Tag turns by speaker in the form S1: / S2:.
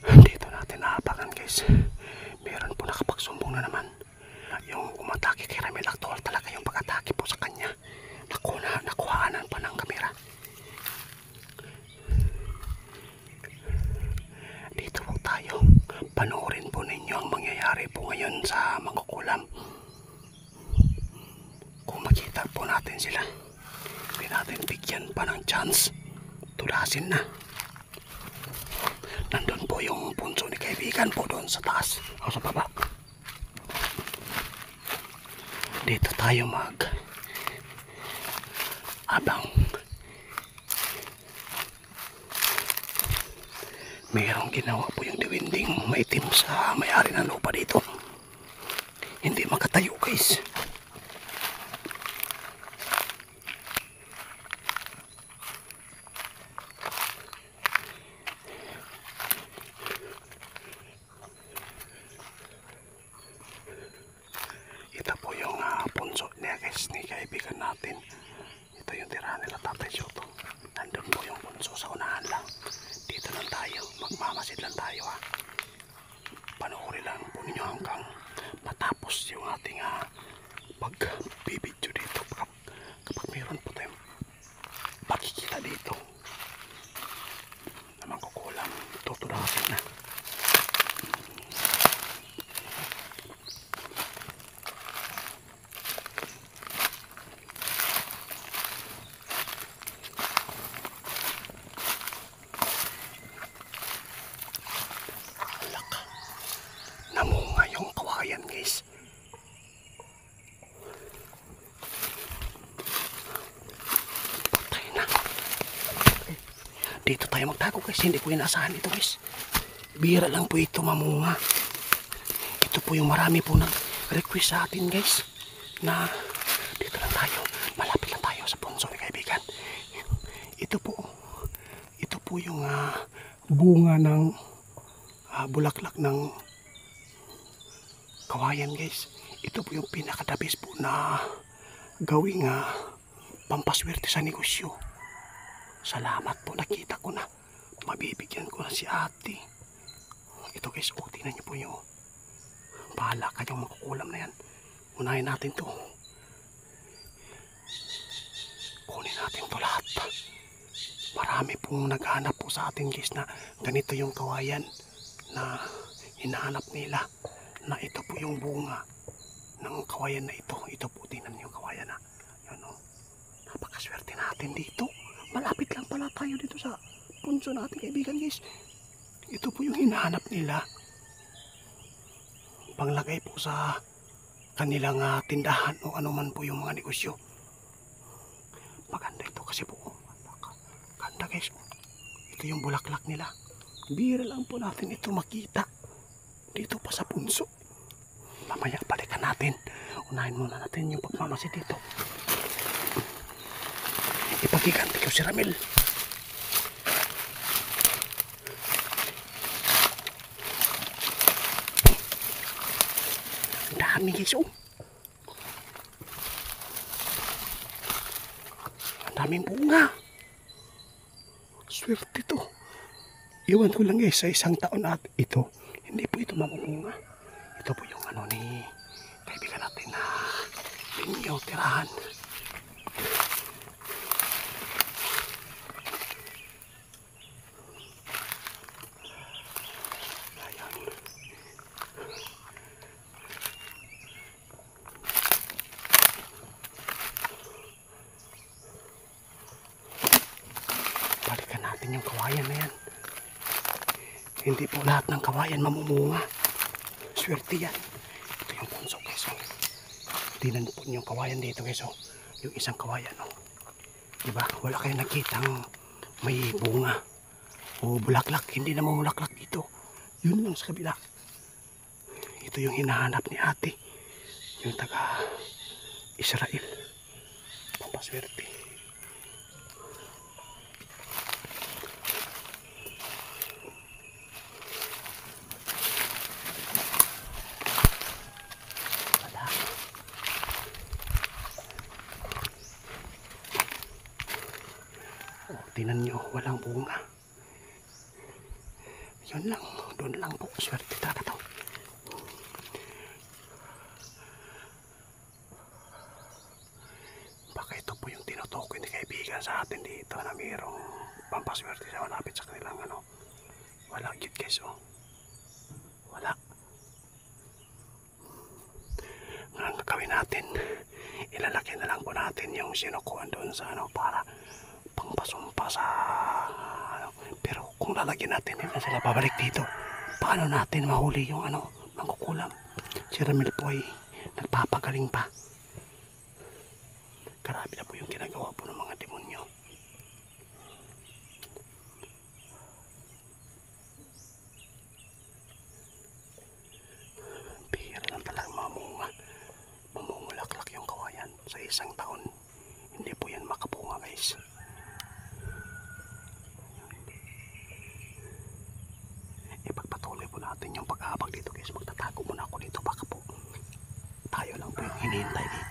S1: Dito natin naapakan guys. Meron po nakapagsumbong na naman. Yung umatake kay Ramil, actual talaga yung pag-atake po sa kanya. Nakuhaanan pa ng kamera. Dito po tayo. Panoorin po ninyo ang mangyayari po ngayon sa Mangkukulam. Kung makita po natin sila, hindi natin bigyan pa ng chance. Tulasin na. Nandun po yung punso ni kaibigan po doon sa taas o sa baba. Dito tayo abang mayroong ginawa po yung diwinding maitim sa may-ari ng lupa dito. Hindi makatayo guys. Ito po yung punso niya guys, ni kaibigan natin. Ito yung tirahan nila Tatay Soto. Nandun po yung punso sa unahan lang. Dito lang tayo, magmamasid lang tayo ha. Panoorin lang po ninyo hanggang matapos yung ating pagbibidyo dito. Kapag mayroon po tayong pakikita dito na Mangkukulam, tutudasin na. Namunga yung kawayan guys. Patay na. Dito tayo magtago guys. Hindi ko inaasahan ito guys. Bira lang po ito mamunga. Ito po yung marami po nang request sa atin guys. Na dito lang tayo. Malapit lang tayo sa punso ni kaibigan. Ito po yung bunga ng bulaklak ng kawayan guys. Ito po yung pinakadabis po na gawing pampaswerte sa negosyo. Salamat po, nakita ko na. Mabibigyan ko na si ate. Ito guys, tingnan nyo po yung bahala kayong Mangkukulam na yan. Unahin natin to. Kunin natin to lahat. Marami pong naghanap po sa atin guys na ganito yung kawayan na hinahanap nila. Na ito po yung bunga ng kawayan na ito. Ito po, tingnan niyo yung kawayan na. Yan o. Napakaswerte natin dito. Malapit lang pala tayo dito sa punso natin kaibigan guys. Ito po yung hinahanap nila. Panglagay po sa kanilang tindahan o anuman po yung mga negosyo. Maganda ito kasi po. Ganda guys. Ito yung bulaklak nila. Bira lang po natin ito makita. Dito pa sa punso. Mamaya balikan natin. Unahin muna natin yung pagmamasid dito. Ipagiganti ko si Ramil. Ang dami guys oh. Ang daming bunga. Swerte to. Iwan ko lang guys sa isang taon at ito. Hindi po ito mamumunga. Ito po yung ni kaibigan natin na linyo tirahan. Ayan. Balikan natin yung kawayan na yan. Hindi po lahat ng kawayan mamumunga. Swerte yan. Ito yung punso guys. Tingnan po yung kawayan dito guys. Yung isang kawayan. Diba? Wala kayong nakitang may bunga o bulaklak. Hindi na mamulaklak dito. Yun lang sa kabila. Ito yung hinahanap ni ate. Yung taga Israel. Pampaswerte. Tingnan nyo, walang bunga. Yun lang, Doon lang po, swerte talaga to. Baka ito po yung tinutukoy ni kaibigan sa atin dito na mayroong pampaswerte sa malapit sa kanilang ano. Wala yun guys, oh. Wala. Ang gagawin natin, ilalaki na lang po natin yung sinukuhan doon sa ano para pangpasumpa sa ano. Pero kung lalagyan natin, hindi na sila babalik dito. Paano natin mahuli yung ano, mangkukulam? Si Ramil po ay nagpapagaling pa. Grabe na po yung ginagawa po ng mga demonyo. Bihira lang talaga mamumulaklak yung kawayan sa isang taon. Hindi po yan makapunga guys. Ipagpatuloy po natin yung pag-aabag dito guys. Magtatago muna ako dito, baka po tayo lang po yung hinihintay dito.